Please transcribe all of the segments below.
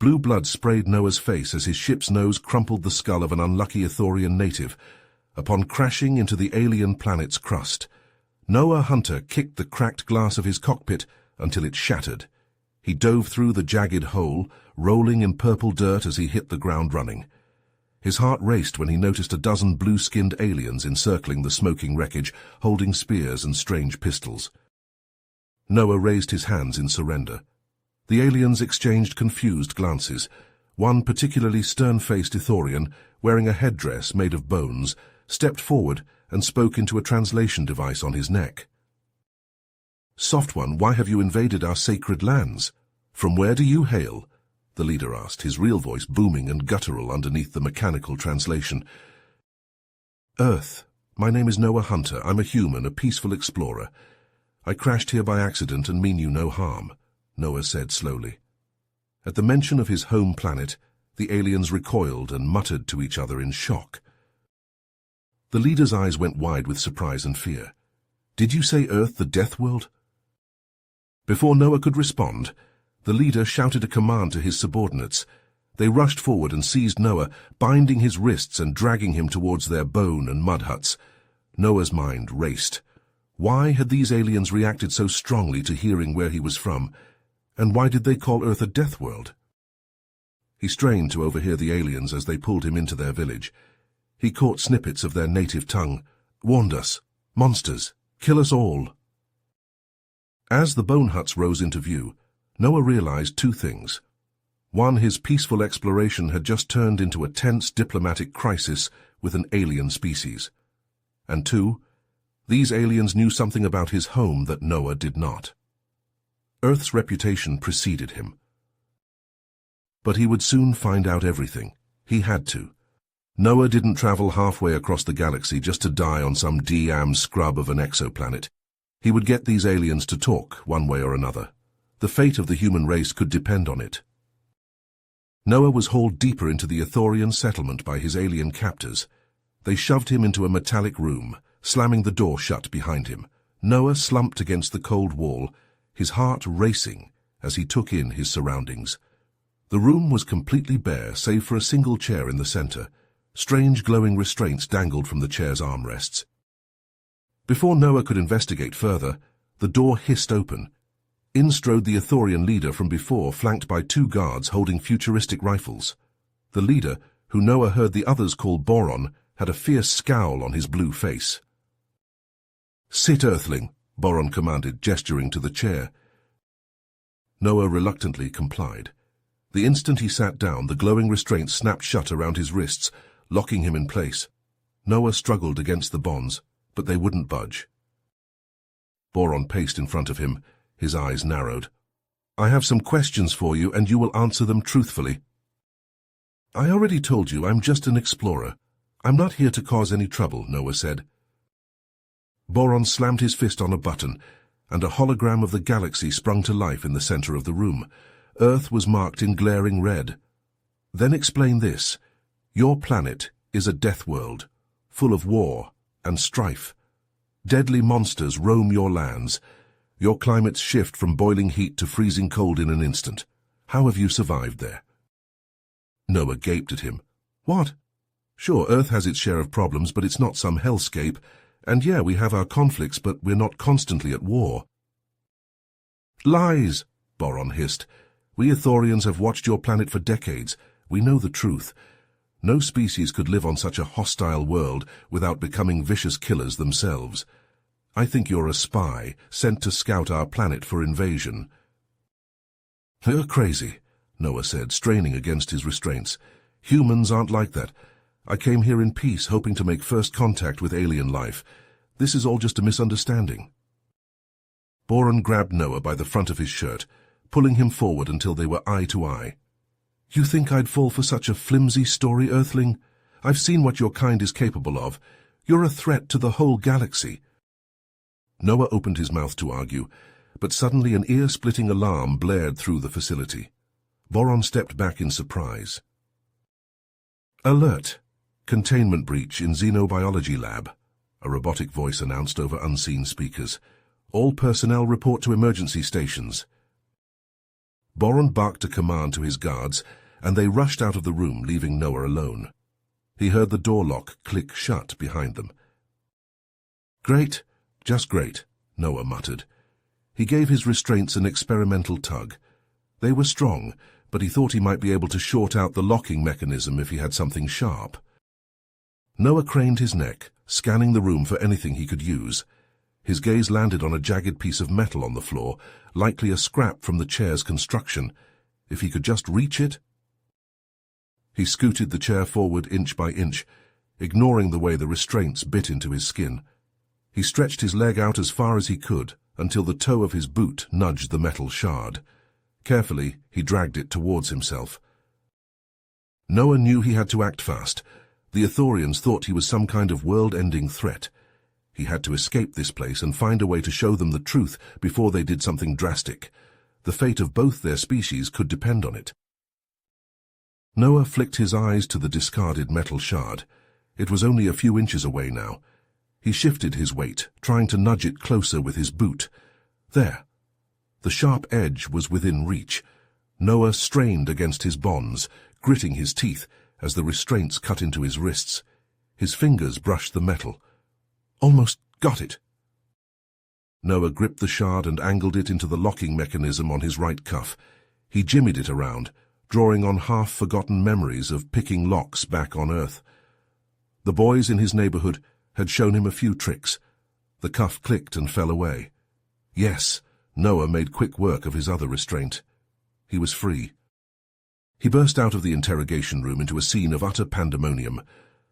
Blue blood sprayed Noah's face as his ship's nose crumpled the skull of an unlucky Ithorian native upon crashing into the alien planet's crust. Noah Hunter kicked the cracked glass of his cockpit until it shattered. He dove through the jagged hole, rolling in purple dirt as he hit the ground running. His heart raced when he noticed a dozen blue-skinned aliens encircling the smoking wreckage, holding spears and strange pistols. Noah raised his hands in surrender. The aliens exchanged confused glances. One particularly stern-faced Ithorian, wearing a headdress made of bones, stepped forward and spoke into a translation device on his neck. "Soft One, why have you invaded our sacred lands? From where do you hail?" the leader asked, his real voice booming and guttural underneath the mechanical translation. "Earth. My name is Noah Hunter. I'm a human, a peaceful explorer. I crashed here by accident and mean you no harm," Noah said slowly. At the mention of his home planet, the aliens recoiled and muttered to each other in shock. The leader's eyes went wide with surprise and fear. "Did you say Earth, the death world?" Before Noah could respond, the leader shouted a command to his subordinates. They rushed forward and seized Noah, binding his wrists and dragging him towards their bone and mud huts. Noah's mind raced. Why had these aliens reacted so strongly to hearing where he was from, and why did they call Earth a death world? He strained to overhear the aliens as they pulled him into their village. He caught snippets of their native tongue. "Warned us. Monsters. Kill us all." As the bone huts rose into view, Noah realized two things. One, his peaceful exploration had just turned into a tense diplomatic crisis with an alien species. And two, these aliens knew something about his home that Noah did not. Earth's reputation preceded him. But he would soon find out everything. He had to. Noah didn't travel halfway across the galaxy just to die on some DM scrub of an exoplanet. He would get these aliens to talk, one way or another. The fate of the human race could depend on it. Noah was hauled deeper into the Ithorian settlement by his alien captors. They shoved him into a metallic room, slamming the door shut behind him. Noah slumped against the cold wall, his heart racing as he took in his surroundings. The room was completely bare, save for a single chair in the center. Strange glowing restraints dangled from the chair's armrests. Before Noah could investigate further, the door hissed open. In strode the Ithorian leader from before, flanked by two guards holding futuristic rifles. The leader, who Noah heard the others call Boron, had a fierce scowl on his blue face. "Sit, Earthling," Boron commanded, gesturing to the chair. Noah reluctantly complied. The instant he sat down, the glowing restraints snapped shut around his wrists, locking him in place. Noah struggled against the bonds, but they wouldn't budge. Boron paced in front of him, his eyes narrowed. "I have some questions for you, and you will answer them truthfully." "I already told you I'm just an explorer. I'm not here to cause any trouble," Noah said. Boron slammed his fist on a button, and a hologram of the galaxy sprung to life in the center of the room. Earth was marked in glaring red. "Then explain this. Your planet is a death world, full of war and strife. Deadly monsters roam your lands. Your climates shift from boiling heat to freezing cold in an instant. How have you survived there?" Noah gaped at him. "What? Sure, Earth has its share of problems, but it's not some hellscape. And yeah, we have our conflicts, but we're not constantly at war." "Lies," Boron hissed. "We Ithorians have watched your planet for decades. We know the truth. No species could live on such a hostile world without becoming vicious killers themselves. I think you're a spy, sent to scout our planet for invasion." "You're crazy," Noah said, straining against his restraints. "Humans aren't like that. I came here in peace, hoping to make first contact with alien life. This is all just a misunderstanding." Boron grabbed Noah by the front of his shirt, pulling him forward until they were eye to eye. "You think I'd fall for such a flimsy story, Earthling? I've seen what your kind is capable of. You're a threat to the whole galaxy." Noah opened his mouth to argue, but suddenly an ear-splitting alarm blared through the facility. Boron stepped back in surprise. "Alert! Containment breach in Xenobiology Lab," a robotic voice announced over unseen speakers. "All personnel report to emergency stations." Boron barked a command to his guards, and they rushed out of the room, leaving Noah alone. He heard the door lock click shut behind them. "Great, just great," Noah muttered. He gave his restraints an experimental tug. They were strong, but he thought he might be able to short out the locking mechanism if he had something sharp. Noah craned his neck, scanning the room for anything he could use. His gaze landed on a jagged piece of metal on the floor, likely a scrap from the chair's construction. If he could just reach it... He scooted the chair forward inch by inch, ignoring the way the restraints bit into his skin. He stretched his leg out as far as he could, until the toe of his boot nudged the metal shard. Carefully, he dragged it towards himself. Noah knew he had to act fast. The Ithorians thought he was some kind of world-ending threat. He had to escape this place and find a way to show them the truth before they did something drastic. The fate of both their species could depend on it. Noah flicked his eyes to the discarded metal shard. It was only a few inches away now. He shifted his weight, trying to nudge it closer with his boot. There. The sharp edge was within reach. Noah strained against his bonds, gritting his teeth as the restraints cut into his wrists. His fingers brushed the metal. Almost got it. Noah gripped the shard and angled it into the locking mechanism on his right cuff. He jimmied it around, drawing on half-forgotten memories of picking locks back on Earth. The boys in his neighborhood had shown him a few tricks. The cuff clicked and fell away. Yes, Noah made quick work of his other restraint. He was free. He burst out of the interrogation room into a scene of utter pandemonium.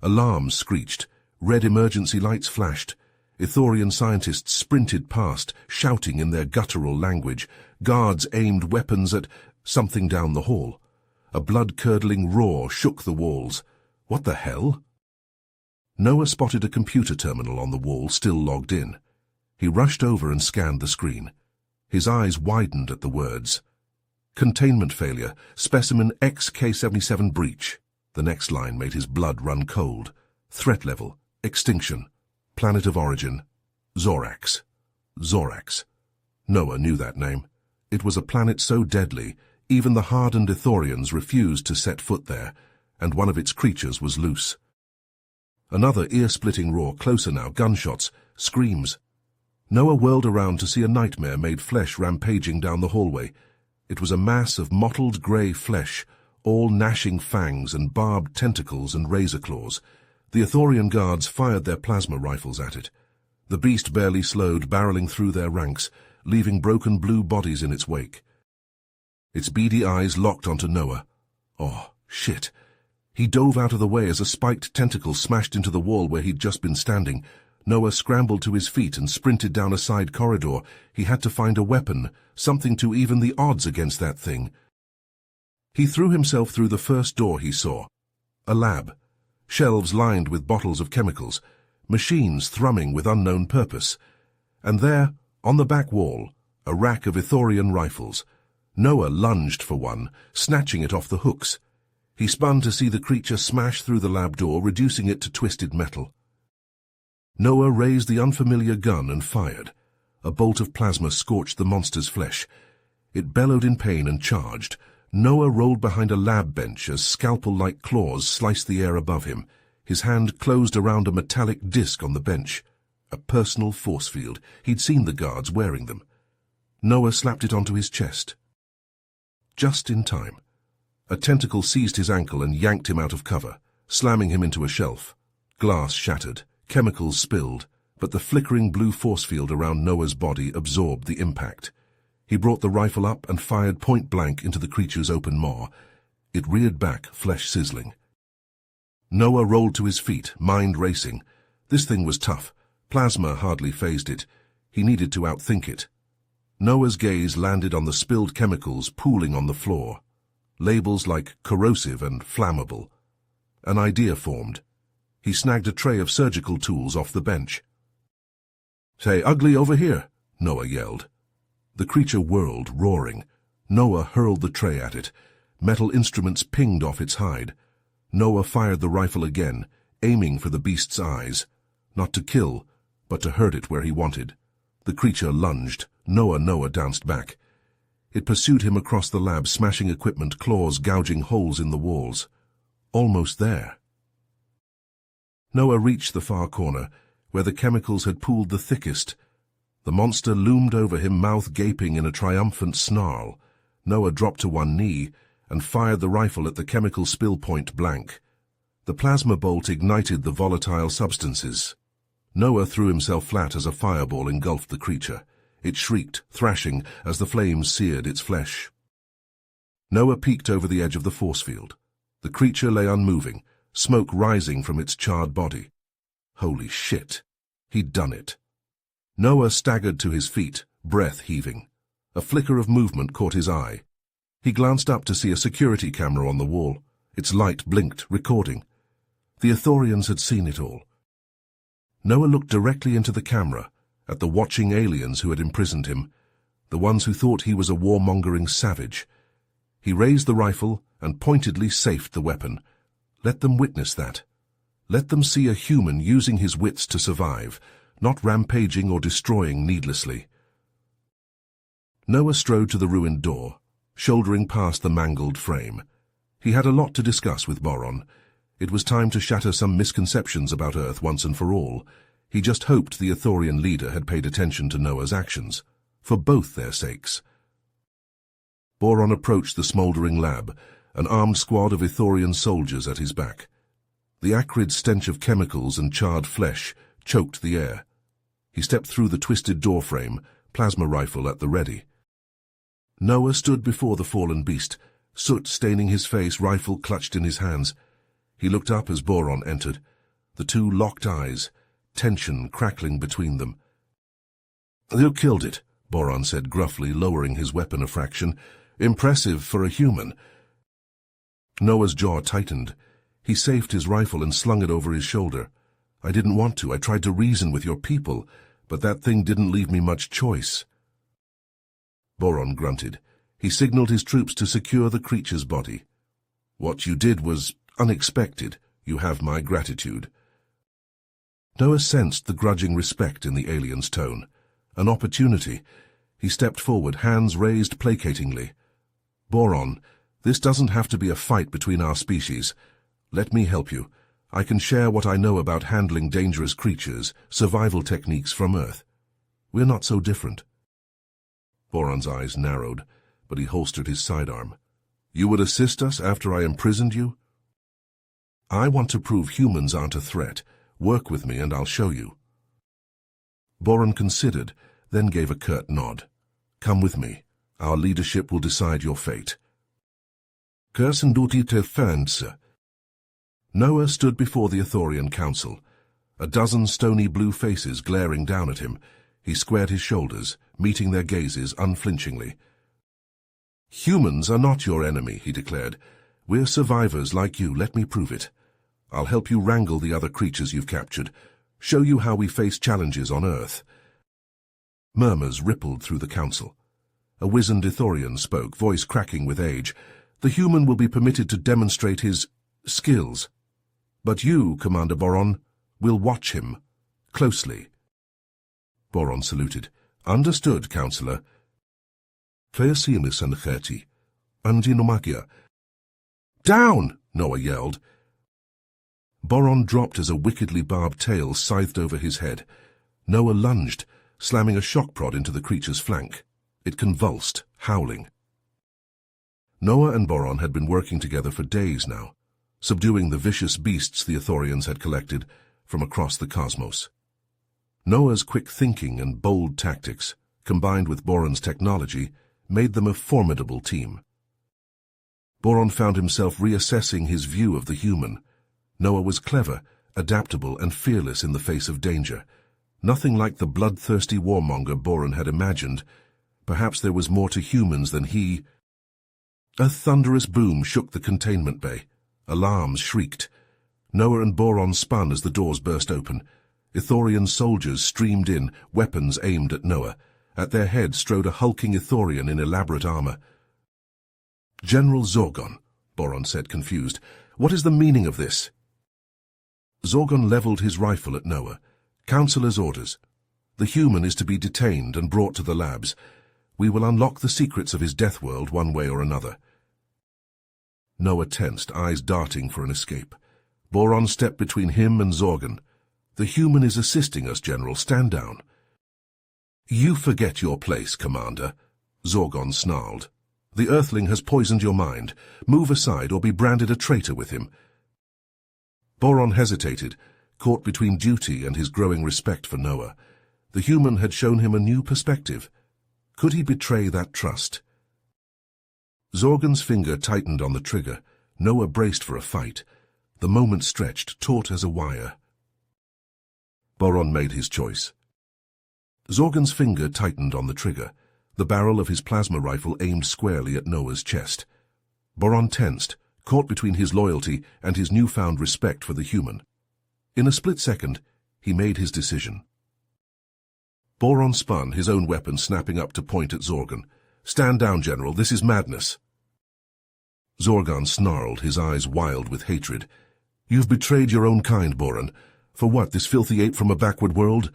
Alarms screeched. Red emergency lights flashed. Ithorian scientists sprinted past, shouting in their guttural language. Guards aimed weapons at something down the hall. A blood-curdling roar shook the walls. What the hell? Noah spotted a computer terminal on the wall, still logged in. He rushed over and scanned the screen. His eyes widened at the words. Containment failure. Specimen XK-77 breach. The next line made his blood run cold. Threat level. Extinction. Planet of origin. Zorax. Zorax. Noah knew that name. It was a planet so deadly, even the hardened Ithorians refused to set foot there, and one of its creatures was loose. Another ear-splitting roar, closer now, gunshots, screams. Noah whirled around to see a nightmare-made flesh rampaging down the hallway. It was a mass of mottled grey flesh, all gnashing fangs and barbed tentacles and razor claws. The Ithorian guards fired their plasma rifles at it. The beast barely slowed, barreling through their ranks, leaving broken blue bodies in its wake. Its beady eyes locked onto Noah. Oh, shit. He dove out of the way as a spiked tentacle smashed into the wall where he'd just been standing. Noah scrambled to his feet and sprinted down a side corridor. He had to find a weapon, something to even the odds against that thing. He threw himself through the first door he saw. A lab. Shelves lined with bottles of chemicals. Machines thrumming with unknown purpose. And there, on the back wall, a rack of Ithorian rifles. Noah lunged for one, snatching it off the hooks. He spun to see the creature smash through the lab door, reducing it to twisted metal. Noah raised the unfamiliar gun and fired. A bolt of plasma scorched the monster's flesh. It bellowed in pain and charged. Noah rolled behind a lab bench as scalpel-like claws sliced the air above him. His hand closed around a metallic disc on the bench. A personal force field. He'd seen the guards wearing them. Noah slapped it onto his chest. Just in time. A tentacle seized his ankle and yanked him out of cover, slamming him into a shelf. Glass shattered, chemicals spilled, but the flickering blue force field around Noah's body absorbed the impact. He brought the rifle up and fired point-blank into the creature's open maw. It reared back, flesh sizzling. Noah rolled to his feet, mind racing. This thing was tough. Plasma hardly fazed it. He needed to outthink it. Noah's gaze landed on the spilled chemicals pooling on the floor. Labels like corrosive and flammable. An idea formed. He snagged a tray of surgical tools off the bench. "Say, ugly over here," Noah yelled. The creature whirled, roaring. Noah hurled the tray at it. Metal instruments pinged off its hide. Noah fired the rifle again, aiming for the beast's eyes. Not to kill, but to hurt it where he wanted. The creature lunged. Noah danced back. It pursued him across the lab, smashing equipment, claws gouging holes in the walls. Almost there. Noah reached the far corner, where the chemicals had pooled the thickest. The monster loomed over him, mouth gaping in a triumphant snarl. Noah dropped to one knee and fired the rifle at the chemical spill point blank. The plasma bolt ignited the volatile substances. Noah threw himself flat as a fireball engulfed the creature. It shrieked, thrashing, as the flames seared its flesh. Noah peeked over the edge of the force field. The creature lay unmoving, smoke rising from its charred body. Holy shit! He'd done it. Noah staggered to his feet, breath heaving. A flicker of movement caught his eye. He glanced up to see a security camera on the wall. Its light blinked, recording. The Ithorians had seen it all. Noah looked directly into the camera, at the watching aliens who had imprisoned him, the ones who thought he was a warmongering savage. He raised the rifle and pointedly safed the weapon. Let them witness that. Let them see a human using his wits to survive, not rampaging or destroying needlessly. Noah strode to the ruined door, shouldering past the mangled frame. He had a lot to discuss with Boron. It was time to shatter some misconceptions about Earth once and for all. He just hoped the Ithorian leader had paid attention to Noah's actions, for both their sakes. Boron approached the smouldering lab, an armed squad of Ithorian soldiers at his back. The acrid stench of chemicals and charred flesh choked the air. He stepped through the twisted doorframe, plasma rifle at the ready. Noah stood before the fallen beast, soot staining his face, rifle clutched in his hands. He looked up as Boron entered. The two locked eyes, tension crackling between them. "You killed it," Boron said gruffly, lowering his weapon a fraction. "Impressive for a human." Noah's jaw tightened. He safed his rifle and slung it over his shoulder. "I didn't want to. I tried to reason with your people, but that thing didn't leave me much choice." Boron grunted. He signaled his troops to secure the creature's body. "What you did was unexpected. You have my gratitude." Noah sensed the grudging respect in the alien's tone. An opportunity. He stepped forward, hands raised placatingly. "Boron, this doesn't have to be a fight between our species. Let me help you. I can share what I know about handling dangerous creatures, survival techniques from Earth. We're not so different." Boron's eyes narrowed, but he holstered his sidearm. "You would assist us after I imprisoned you?" "I want to prove humans aren't a threat. Work with me and I'll show you." Boron considered, then gave a curt nod. "Come with me. Our leadership will decide your fate." "Cursen duty te fernse." Noah stood before the Ithorian council, a dozen stony blue faces glaring down at him. He squared his shoulders, meeting their gazes unflinchingly. "Humans are not your enemy," he declared. "We're survivors like you. Let me prove it. I'll help you wrangle the other creatures you've captured, show you how we face challenges on Earth." Murmurs rippled through the council. A wizened Ithorian spoke, voice cracking with age. "The human will be permitted to demonstrate his skills. But you, Commander Boron, will watch him closely." Boron saluted. "Understood, Counselor." "Down!" Noah yelled. Boron dropped as a wickedly barbed tail scythed over his head. Noah lunged, slamming a shock prod into the creature's flank. It convulsed, howling. Noah and Boron had been working together for days now, subduing the vicious beasts the Ithorians had collected from across the cosmos. Noah's quick thinking and bold tactics, combined with Boron's technology, made them a formidable team. Boron found himself reassessing his view of the human. Noah was clever, adaptable, and fearless in the face of danger. Nothing like the bloodthirsty warmonger Boron had imagined. Perhaps there was more to humans than he... A thunderous boom shook the containment bay. Alarms shrieked. Noah and Boron spun as the doors burst open. Ithorian soldiers streamed in, weapons aimed at Noah. At their head strode a hulking Ithorian in elaborate armor. "General Zorgon," Boron said, confused. "What is the meaning of this?" Zorgon leveled his rifle at Noah. "Counselor's orders. The human is to be detained and brought to the labs. We will unlock the secrets of his death world one way or another. Noah tensed, eyes darting for an escape. Boron stepped between him and Zorgon. The human is assisting us, General. Stand down. You forget your place, Commander, Zorgon snarled. The Earthling has poisoned your mind. Move aside or be branded a traitor with him. Boron hesitated, caught between duty and his growing respect for Noah. The human had shown him a new perspective. Could he betray that trust? Zorgon's finger tightened on the trigger. Noah braced for a fight. The moment stretched, taut as a wire. Boron made his choice. Zorgon's finger tightened on the trigger. The barrel of his plasma rifle aimed squarely at Noah's chest. Boron tensed, caught between his loyalty and his newfound respect for the human. In a split second, he made his decision. Boron spun, his own weapon snapping up to point at Zorgon. Stand down, General. This is madness. Zorgon snarled, his eyes wild with hatred. You've betrayed your own kind, Boron. For what, this filthy ape from a backward world?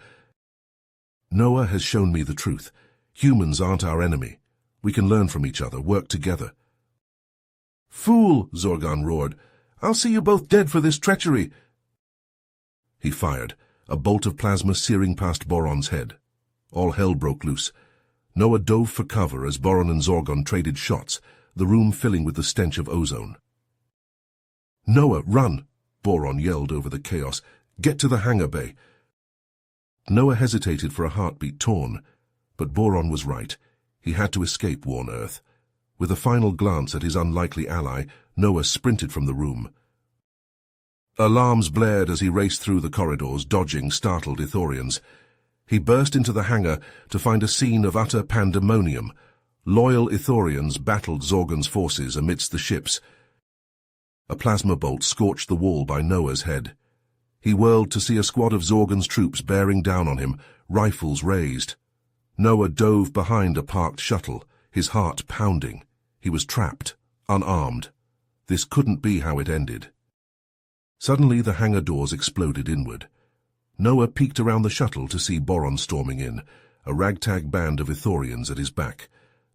Noah has shown me the truth. Humans aren't our enemy. We can learn from each other, work together. Fool, Zorgon roared. I'll see you both dead for this treachery. He fired, a bolt of plasma searing past Boron's head. All hell broke loose. Noah dove for cover as Boron and Zorgon traded shots, the room filling with the stench of ozone. Noah, run! Boron yelled over the chaos. Get to the hangar bay. Noah hesitated for a heartbeat torn, but Boron was right. He had to escape Worn Earth. With a final glance at his unlikely ally, Noah sprinted from the room. Alarms blared as he raced through the corridors, dodging startled Ithorians. He burst into the hangar to find a scene of utter pandemonium. Loyal Ithorians battled Zorgon's forces amidst the ships. A plasma bolt scorched the wall by Noah's head. He whirled to see a squad of Zorgon's troops bearing down on him, rifles raised. Noah dove behind a parked shuttle, his heart pounding. He was trapped, unarmed. This couldn't be how it ended. Suddenly the hangar doors exploded inward. Noah peeked around the shuttle to see Boron storming in, a ragtag band of Ithorians at his back.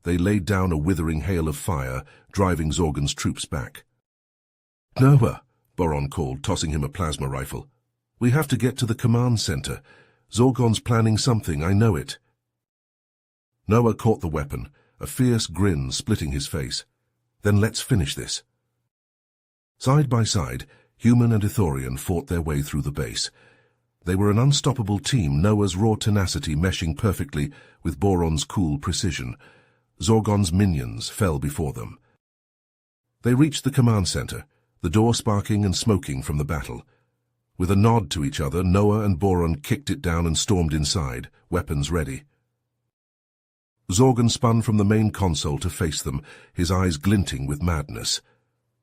They laid down a withering hail of fire, driving Zorgon's troops back. Noah, Boron called, tossing him a plasma rifle. We have to get to the command center. Zorgon's planning something, I know it. Noah caught the weapon, a fierce grin splitting his face. Then let's finish this. Side by side, human and Ithorian fought their way through the base. They were an unstoppable team, Noah's raw tenacity meshing perfectly with Boron's cool precision. Zorgon's minions fell before them. They reached the command center, the door sparking and smoking from the battle. With a nod to each other, Noah and Boron kicked it down and stormed inside, weapons ready. Zorgon spun from the main console to face them, his eyes glinting with madness.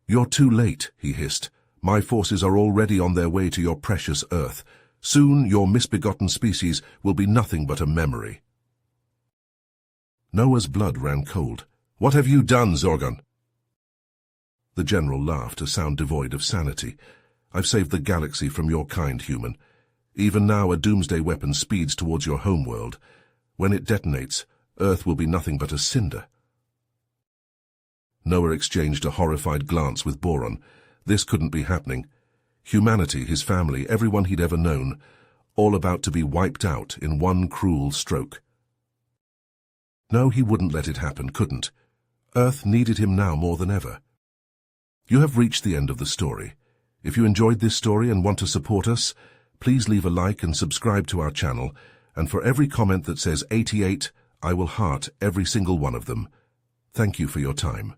You're too late, he hissed. My forces are already on their way to your precious Earth. Soon your misbegotten species will be nothing but a memory. Noah's blood ran cold. What have you done, Zorgon? The general laughed, a sound devoid of sanity. I've saved the galaxy from your kind, human. Even now a doomsday weapon speeds towards your homeworld. When it detonates, Earth will be nothing but a cinder. Noah exchanged a horrified glance with Boron. This couldn't be happening. Humanity, his family, everyone he'd ever known, all about to be wiped out in one cruel stroke. No, he wouldn't let it happen, couldn't. Earth needed him now more than ever. You have reached the end of the story. If you enjoyed this story and want to support us, please leave a like and subscribe to our channel, and for every comment that says 88, I will heart every single one of them. Thank you for your time.